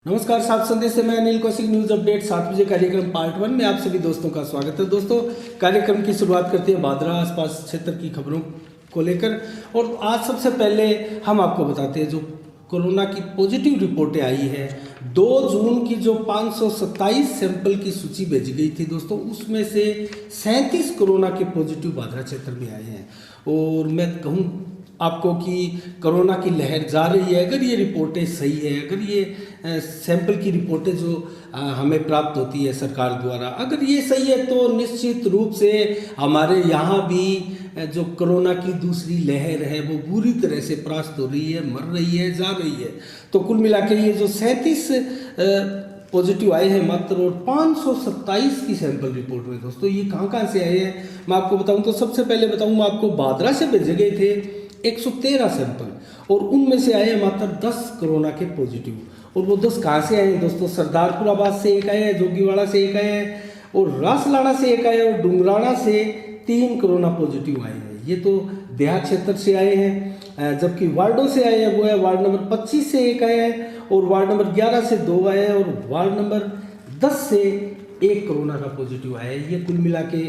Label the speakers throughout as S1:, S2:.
S1: नमस्कार, सात संदेश से मैं अनिल कौशिक। न्यूज अपडेट 7 बजे कार्यक्रम पार्ट 1 में आप सभी दोस्तों का स्वागत है। दोस्तों, कार्यक्रम की शुरुआत करते हैं भादरा आसपास क्षेत्र की खबरों को लेकर। और आज सबसे पहले हम आपको बताते हैं जो कोरोना की पॉजिटिव रिपोर्टें आई है। 2 जून की जो 527 सैंपल की सूची भेजी गई थी दोस्तों, उसमें से 37 कोरोना के पॉजिटिव भादरा क्षेत्र में आए हैं। और मैं कहूँ आपको कि कोरोना की लहर जा रही है। अगर ये रिपोर्टें सही है, अगर ये सैंपल की रिपोर्टें जो हमें प्राप्त होती है सरकार द्वारा, अगर ये सही है तो निश्चित रूप से हमारे यहाँ भी जो कोरोना की दूसरी लहर है वो बुरी तरह से परास्त हो रही है, मर रही है, जा रही है। तो कुल मिला के ये जो 37 पॉजिटिव आए हैं मात्र, और 527 की सैंपल रिपोर्ट में दोस्तों ये कहाँ से आए हैं मैं आपको बताऊं। तो सबसे पहले बताऊं मैं आपको, भादरा से भेजे गए थे 113 सैंपल, और उनमें से आए हैं मात्र 10 कोरोना के पॉजिटिव। और वो 10 कहाँ से आए हैं दोस्तों? सरदारपुराबाद से एक आए हैं, जोगीवाड़ा से एक आए हैं, और रासलाड़ा से एक आए हैं, और डुंगराना से 3 कोरोना पॉजिटिव आए हैं। ये तो देहात क्षेत्र से आए हैं। जबकि वार्डों से आए हैं वो है वार्ड नंबर 25 से एक आए हैं, और वार्ड नंबर 11 से 2 आए हैं, और वार्ड नंबर 10 से 1 कोरोना का पॉजिटिव आया है। ये कुल मिला के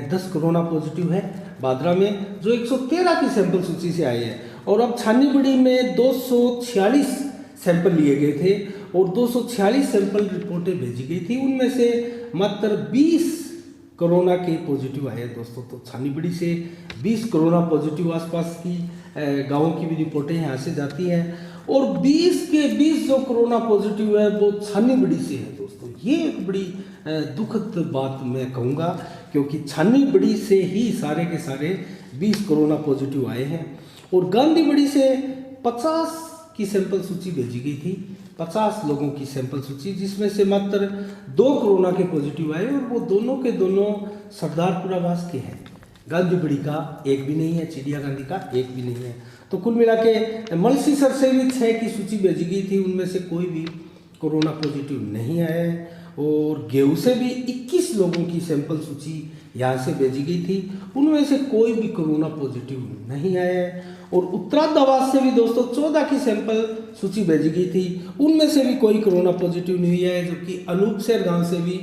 S1: 10 कोरोना पॉजिटिव है भादरा में, जो 113 की सैंपल सूची से आए हैं। और अब छानीबड़ी में 246 सैंपल लिए गए थे, और 246 सैंपल रिपोर्टें भेजी गई थी। उनमें से मात्र 20 कोरोना के पॉजिटिव आए हैं दोस्तों। तो छानीबड़ी से 20 कोरोना पॉजिटिव, आसपास की गाँवों की भी रिपोर्टें यहाँ से जाती हैं। और 20 के 20 जो कोरोना पॉजिटिव है वो छानीबड़ी से है दोस्तों। ये एक बड़ी दुखद बात मैं कहूँगा, क्योंकि छानीबड़ी से ही सारे के सारे 20 कोरोना पॉजिटिव आए हैं। और गांधीबड़ी से 50 की सैंपल सूची भेजी गई थी, 50 लोगों की सैंपल सूची, जिसमें से मात्र 2 कोरोना के पॉजिटिव आए, और वो दोनों के दोनों सरदारपुरावास के हैं। गांधीबड़ी का एक भी नहीं है, चिड़िया गांधी का एक भी नहीं है। तो कुल मिला के मलसीसर से भी 6 की सूची भेजी गई थी, उनमें से कोई भी कोरोना पॉजिटिव नहीं आया है। और गेहूं से भी 21 लोगों की सैंपल सूची यहाँ से भेजी गई थी, उनमें से कोई भी कोरोना पॉजिटिव नहीं आया है। और उत्तरादाबाद से भी दोस्तों 14 की सैंपल सूची भेजी गई थी, उनमें से भी कोई कोरोना पॉजिटिव नहीं आया है। जबकि अनूपसर गांव से भी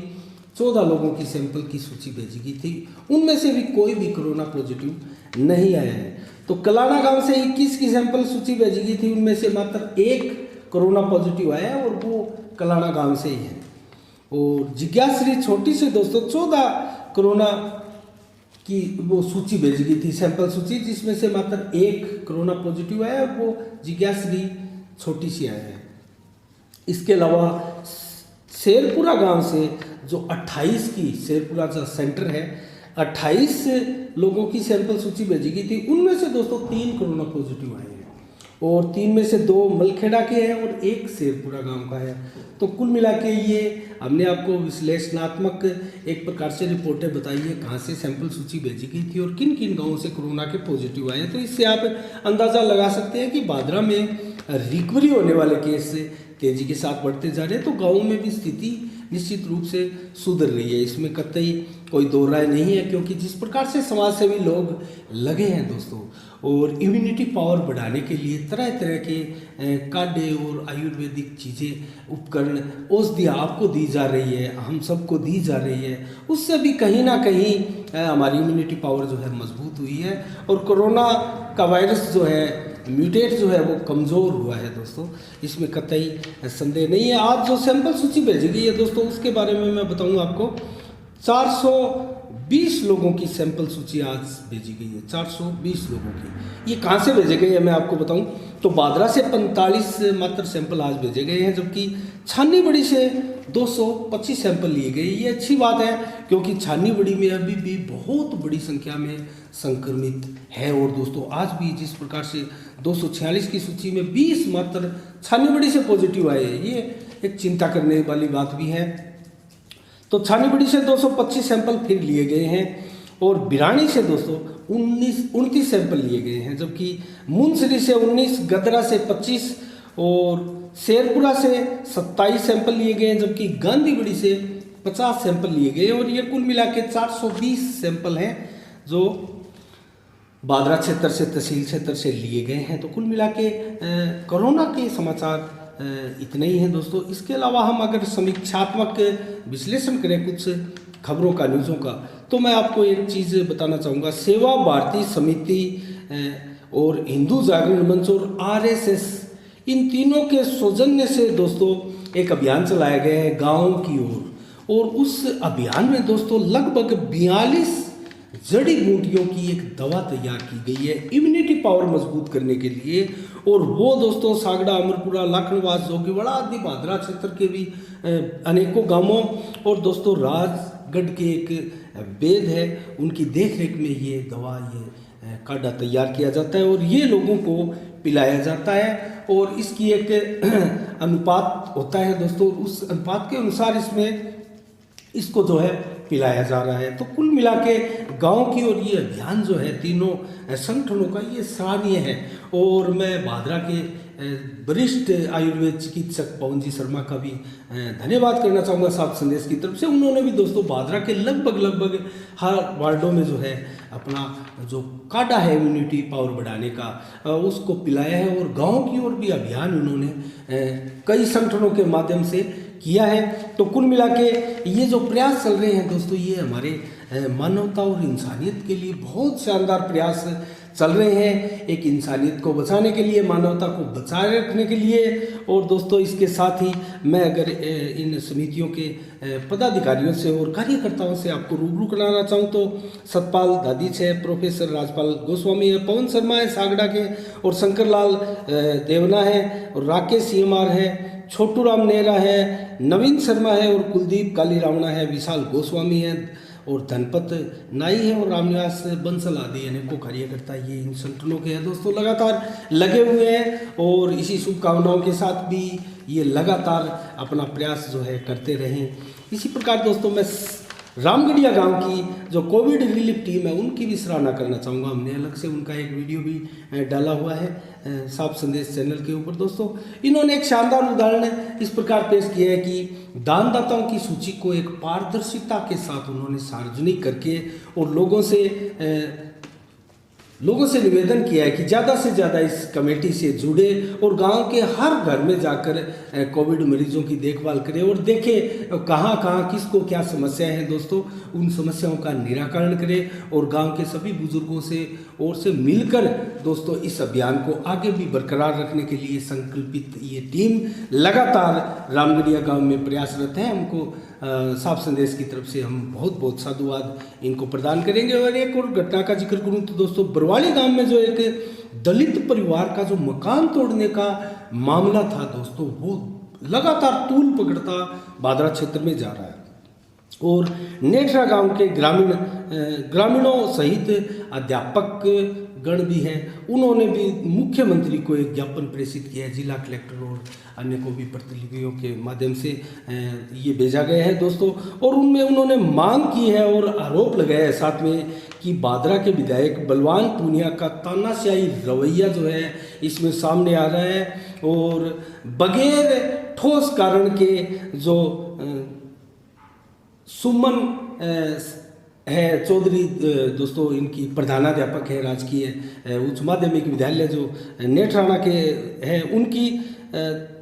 S1: 14 लोगों की सैंपल की सूची भेजी गई थी, उनमें से भी कोई भी कोरोना पॉजिटिव नहीं आया है। तो कलाना गांव से 21 की सैंपल सूची भेजी गई थी, उनमें से मात्र 1 कोरोना पॉजिटिव आया है, और वो कलाना गांव से ही है। और जिज्ञाश्री छोटी से दोस्तों 14 कोरोना की वो सूची भेजी गई थी, सैंपल सूची, जिसमें से मात्र 1 कोरोना पॉजिटिव आया है, वो जिज्ञाश्री छोटी सी आया है। इसके अलावा शेरपुरा गांव से जो 28 की, शेरपुरा जो सेंटर है, 28 लोगों की सैंपल सूची भेजी गई थी, उनमें से दोस्तों 3 कोरोना पॉजिटिव आए हैं, और 3 में से 2 मलखेड़ा के हैं और 1 शेरपुरा गांव का है। तो कुल मिला के ये हमने आपको विश्लेषणात्मक एक प्रकार से रिपोर्टें बताई है, कहाँ से सैंपल सूची भेजी गई थी और किन किन गाँवों से कोरोना के पॉजिटिव आए हैं। तो इससे आप अंदाज़ा लगा सकते हैं कि भादरा में रिकवरी होने वाले केस तेजी के साथ बढ़ते जा रहे हैं। तो गाँवों में भी स्थिति निश्चित रूप से सुधर रही है, इसमें कतई कोई दो राय नहीं है। क्योंकि जिस प्रकार से समाज सेवी लोग लगे हैं दोस्तों, और इम्यूनिटी पावर बढ़ाने के लिए तरह तरह के काढ़े और आयुर्वेदिक चीज़ें, उपकरण, औषधियाँ आपको दी जा रही है, हम सबको दी जा रही है, उससे भी कहीं ना कहीं हमारी इम्यूनिटी पावर जो है मजबूत हुई है, और कोरोना का वायरस जो है, म्यूटेट जो है, वो कमज़ोर हुआ है दोस्तों। इसमें कतई संदेह नहीं है। आज जो सैंपल सूची भेजी गई है दोस्तों, उसके बारे में मैं बताऊंगा आपको। 420 लोगों की सैंपल सूची आज भेजी गई है, 420 लोगों की। ये कहाँ से भेजे गए हैं मैं आपको बताऊं, तो भादरा से 45 मात्र सैंपल आज भेजे गए हैं, जबकि छानीबड़ी से 225 सैंपल लिए गए। ये अच्छी बात है, क्योंकि छानीबड़ी में अभी भी बहुत बड़ी संख्या में संक्रमित है। और दोस्तों आज भी जिस प्रकार से 246 की सूची में 20 मात्र छानीबड़ी से पॉजिटिव आए हैं, ये एक चिंता करने वाली बात भी है। तो छानीबड़ी से 225 सैंपल फिर लिए गए हैं, और बिरानी से दोस्तों 29 सैंपल लिए गए हैं, जबकि मुनसरी से 19, गदरा से 25 और शेरपुरा से 27 सैंपल लिए गए हैं, जबकि गांधीबड़ी से 50 सैंपल लिए गए। और ये कुल मिला के 420 सैंपल हैं जो भादरा क्षेत्र से, तहसील क्षेत्र से लिए गए हैं। तो कुल मिला के कोरोना के समाचार इतना ही है दोस्तों। इसके अलावा हम अगर समीक्षात्मक विश्लेषण करें कुछ खबरों का, न्यूज़ों का, तो मैं आपको एक चीज़ बताना चाहूँगा। सेवा भारती समिति और हिंदू जागरण मंच और RSS, इन तीनों के सौजन्य से दोस्तों एक अभियान चलाया गया है गाँव की ओर, और उस अभियान में दोस्तों लगभग 42 जड़ी बूटियों की एक दवा तैयार की गई है इम्यूनिटी पावर मजबूत करने के लिए। और वो दोस्तों सागड़ा, अमरपुरा, लाखनवास, जोगीवाड़ा आदि भादरा क्षेत्र के भी अनेकों गांवों और दोस्तों राजगढ़ के एक वेद है, उनकी देखरेख में ये दवा, ये काढ़ा तैयार किया जाता है और ये लोगों को पिलाया जाता है। और इसकी एक अनुपात होता है दोस्तों, उस अनुपात के अनुसार इसमें इसको जो है पिलाया जा रहा है। तो कुल मिला के गाँव की और ये अभियान जो है तीनों संगठनों का, ये सराहनीय है। और मैं भादरा के वरिष्ठ आयुर्वेद चिकित्सक पवन जी शर्मा का भी धन्यवाद करना चाहूँगा साफ संदेश की तरफ से। उन्होंने भी दोस्तों भादरा के लगभग हर वार्डों में जो है अपना जो काढ़ा है इम्यूनिटी पावर बढ़ाने का, उसको पिलाया है। और गाँव की ओर भी अभियान उन्होंने कई संगठनों के माध्यम से किया है। तो कुल मिला के ये जो प्रयास चल रहे हैं दोस्तों, ये हमारे मानवता और इंसानियत के लिए बहुत शानदार प्रयास चल रहे हैं, एक इंसानियत को बचाने के लिए, मानवता को बचाए रखने के लिए। और दोस्तों इसके साथ ही मैं अगर इन समितियों के पदाधिकारियों से और कार्यकर्ताओं से आपको रूबरू कराना चाहूँ तो सतपाल दादीच है, प्रोफेसर राजपाल गोस्वामी है, पवन शर्मा है सागड़ा के, और शंकर लाल देवना है, और राकेश CMR है, छोटू राम नेहरा है, नवीन शर्मा है, और कुलदीप काली रावणा है, विशाल गोस्वामी है, और धनपत नाई है, और रामनिवास बंसल आदि अनेकों कार्यकर्ता ये इन संगठनों के हैं दोस्तों, लगातार लगे हुए हैं। और इसी शुभकामनाओं के साथ भी ये लगातार अपना प्रयास जो है करते रहें। इसी प्रकार दोस्तों मैं रामगढ़िया गांव की जो कोविड रिलीफ टीम है उनकी भी सराहना करना चाहूँगा। हमने अलग से उनका एक वीडियो भी डाला हुआ है साफ संदेश चैनल के ऊपर दोस्तों। इन्होंने एक शानदार उदाहरण इस प्रकार पेश किया है कि दानदाताओं की सूची को एक पारदर्शिता के साथ उन्होंने सार्वजनिक करके और लोगों से निवेदन किया है कि ज़्यादा से ज़्यादा इस कमेटी से जुड़े और गांव के हर घर में जाकर कोविड मरीजों की देखभाल करें और देखें कहाँ किसको क्या समस्याएं हैं दोस्तों, उन समस्याओं का निराकरण करें और गांव के सभी बुजुर्गों से मिलकर दोस्तों इस अभियान को आगे भी बरकरार रखने के लिए संकल्पित ये टीम लगातार रामगढ़िया गाँव में प्रयासरत है। हमको साफ संदेश की तरफ से हम बहुत बहुत साधुवाद इनको प्रदान करेंगे। और एक और घटना का जिक्र करूं तो दोस्तों बरवाली गांव में जो एक दलित परिवार का जो मकान तोड़ने का मामला था दोस्तों, वो लगातार तूल पकड़ता भादरा क्षेत्र में जा रहा है। और नेठरा गांव के ग्रामीणों सहित अध्यापक गण भी हैं, उन्होंने भी मुख्यमंत्री को एक ज्ञापन प्रेषित किया है। जिला कलेक्टर और अन्य को भी प्रतिनिधियों के माध्यम से ये भेजा गया है दोस्तों। और उनमें उन्होंने मांग की है और आरोप लगाया है साथ में कि भादरा के विधायक बलवान पूनिया का तानाशाही रवैया जो है इसमें सामने आ रहा है। और बगैर ठोस कारण के जो सुमन है चौधरी दोस्तों, इनकी प्रधानाध्यापक है राजकीय उच्च माध्यमिक विद्यालय जो नेठराना के हैं, उनकी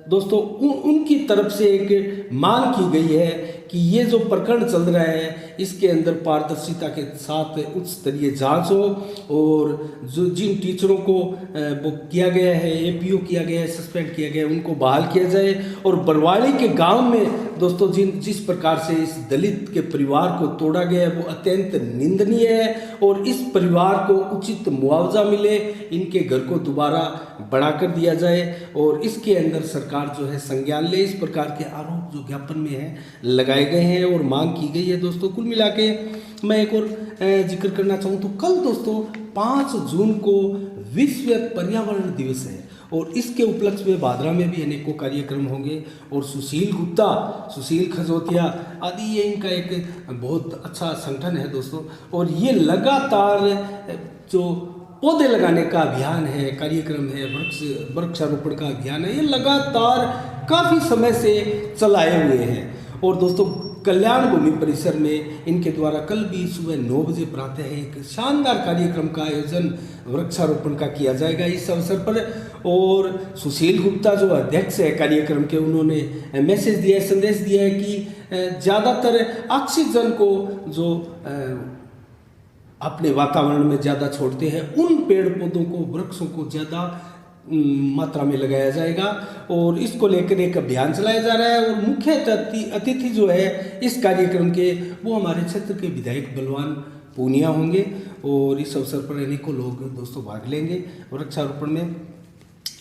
S1: दोस्तों उनकी तरफ से एक मांग की गई है कि ये जो प्रकरण चल रहा है इसके अंदर पारदर्शिता के साथ उच्च स्तरीय जांच हो और जो जिन टीचरों को वो किया गया है, APO किया गया है, सस्पेंड किया गया है, उनको बहाल किया जाए। और बरवाली के गांव में दोस्तों जिस प्रकार से इस दलित के परिवार को तोड़ा गया है वो अत्यंत निंदनीय है और इस परिवार को उचित मुआवजा मिले, इनके घर को दोबारा बढ़ा कर दिया जाए और इसके अंदर सरकार जो है संज्ञान ले। इस प्रकार के आरोप जो ज्ञापन में है लगाए गए हैं और मांग की गई है दोस्तों। कुल मिला के मैं एक और जिक्र करना चाहूँ तो कल दोस्तों 5 जून को विश्व पर्यावरण दिवस है और इसके उपलक्ष्य में भादरा में भी अनेकों कार्यक्रम होंगे। और सुशील गुप्ता, सुशील खजोतिया आदि ये इनका एक बहुत अच्छा संगठन है दोस्तों। और ये लगातार जो पौधे लगाने का अभियान है, कार्यक्रम है, वृक्षारोपण का अभियान है, ये लगातार काफ़ी समय से चलाए हुए हैं। और दोस्तों कल्याण भूमि परिसर में इनके द्वारा कल भी सुबह 9 बजे प्रातः एक शानदार कार्यक्रम का आयोजन वृक्षारोपण का किया जाएगा इस अवसर पर। और सुशील गुप्ता जो अध्यक्ष है कार्यक्रम के, उन्होंने मैसेज दिया है, संदेश दिया है कि ज़्यादातर ऑक्सीजन को जो अपने वातावरण में ज़्यादा छोड़ते हैं उन पेड़ पौधों को, वृक्षों को ज़्यादा मात्रा में लगाया जाएगा और इसको लेकर एक अभियान चलाया जा रहा है। और मुख्य अतिथि जो है इस कार्यक्रम के, वो हमारे क्षेत्र के विधायक बलवान पूनिया होंगे और इस अवसर पर अनेकों लोग दोस्तों भाग लेंगे वृक्षारोपण में।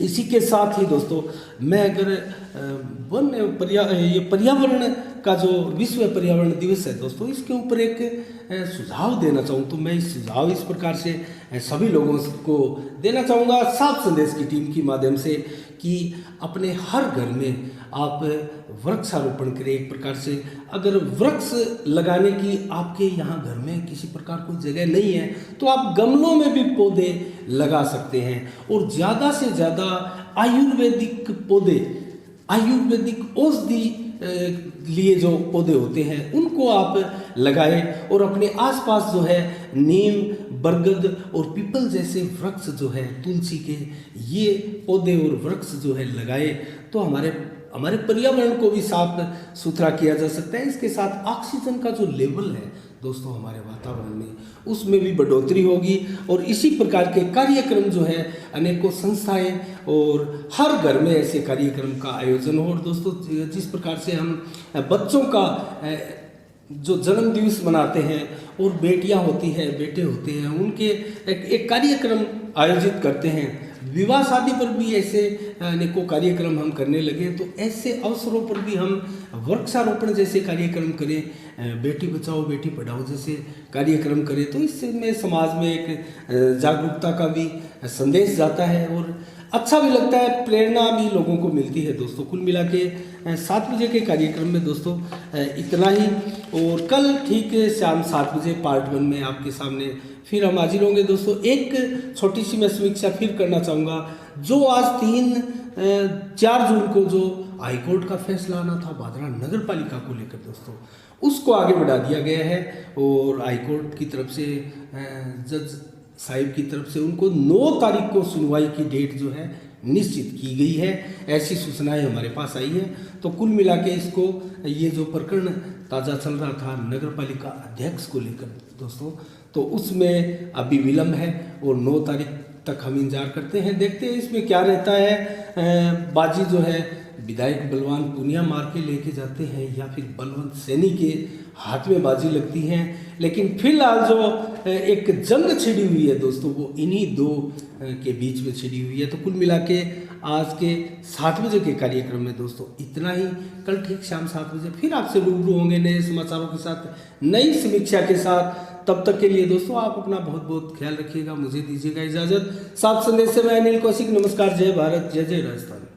S1: इसी के साथ ही दोस्तों मैं अगर ये पर्यावरण का जो विश्व पर्यावरण दिवस है दोस्तों, इसके ऊपर एक सुझाव देना चाहूँ तो मैं इस सुझाव इस प्रकार से सभी लोगों को देना चाहूँगा साफ संदेश की टीम के माध्यम से कि अपने हर घर में आप वृक्षारोपण करें। एक प्रकार से अगर वृक्ष लगाने की आपके यहाँ घर में किसी प्रकार कोई जगह नहीं है तो आप गमलों में भी पौधे लगा सकते हैं और ज़्यादा से ज़्यादा आयुर्वेदिक पौधे, आयुर्वेदिक औषधि लिए जो पौधे होते हैं उनको आप लगाएं और अपने आसपास जो है नीम, बरगद और पीपल जैसे वृक्ष जो है, तुलसी के, ये पौधे और वृक्ष जो है लगाए तो हमारे पर्यावरण को भी साफ सुथरा किया जा सकता है। इसके साथ ऑक्सीजन का जो लेवल है दोस्तों हमारे वातावरण में, उसमें भी बढ़ोतरी होगी और इसी प्रकार के कार्यक्रम जो है अनेकों संस्थाएं और हर घर में ऐसे कार्यक्रम का आयोजन हो। और दोस्तों जिस प्रकार से हम बच्चों का जो जन्म दिवस मनाते हैं और बेटियां होती हैं, बेटे होते हैं, उनके एक कार्यक्रम आयोजित करते हैं, विवाह शादी पर भी ऐसे अनेकों कार्यक्रम हम करने लगे, तो ऐसे अवसरों पर भी हम वृक्षारोपण जैसे कार्यक्रम करें, बेटी बचाओ बेटी पढ़ाओ जैसे कार्यक्रम करें, तो इसमें समाज में एक जागरूकता का भी संदेश जाता है और अच्छा भी लगता है, प्रेरणा भी लोगों को मिलती है दोस्तों। कुल मिला के 7 बजे के कार्यक्रम में दोस्तों इतना ही और कल ठीक शाम 7 बजे पार्ट 1 में आपके सामने फिर हम हाजिर होंगे दोस्तों। एक छोटी सी मैं समीक्षा फिर करना चाहूँगा, जो आज 4 जून को जो हाईकोर्ट का फैसला आना था भादरा नगर पालिका को लेकर दोस्तों, उसको आगे बढ़ा दिया गया है और हाईकोर्ट की तरफ से जज साहिब की तरफ से उनको 9 तारीख को सुनवाई की डेट जो है निश्चित की गई है, ऐसी सूचनाएं हमारे पास आई है। तो कुल मिला के इसको, ये जो प्रकरण ताज़ा चल रहा था नगर पालिका अध्यक्ष को लेकर दोस्तों, तो उसमें अभी विलम्ब है और 9 तारीख तक हम इंतजार करते हैं, देखते हैं इसमें क्या रहता है। बाजी जो है विधायक बलवान पूनिया मार के लेके जाते हैं या फिर बलवंत सैनी के हाथ में बाजी लगती है, लेकिन फिलहाल जो एक जंग छिड़ी हुई है दोस्तों, वो इन्हीं 2 के बीच में छिड़ी हुई है। तो कुल मिला के आज के 7 बजे के कार्यक्रम में दोस्तों इतना ही। कल ठीक शाम 7 बजे फिर आपसे रूबरू होंगे नए समाचारों के साथ, नई समीक्षा के साथ। तब तक के लिए दोस्तों आप अपना बहुत बहुत ख्याल रखिएगा, मुझे दीजिएगा इजाज़त। साफ संदेश से मैं अनिल कौशिक, नमस्कार, जय भारत, जय जय राजस्थान।